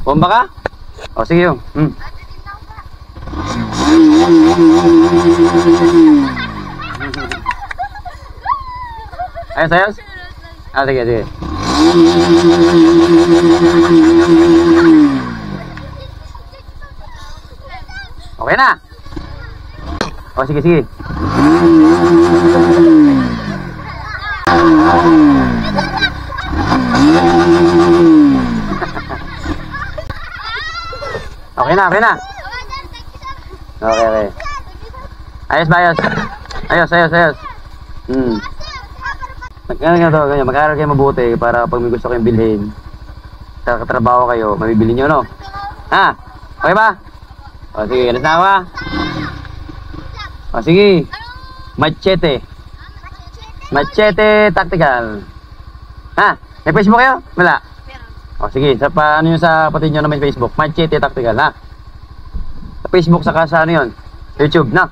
Bomba ka? O, sige yung. Ayos, ayos? Ah, sige, sige. Okay na? O, sige, sige. Okay na, okay na. Okay, okay. Ayos ba, ayos? Ayos, ayos, ayos. Ganyan, mag-aaral kayo mabuti para pag may gusto kayong bilhin, katrabaho kayo, mabibili nyo, no? Ha? Okay ba? O, sige, alas na ako, ha? O, sige. Machete. Machete tactical. Ha? May Facebook kayo? Wala? O, sige, sa paano yun sa patid nyo na may Facebook? Machete tactical, ha? Sa Facebook, saka sa ano yun? YouTube, na?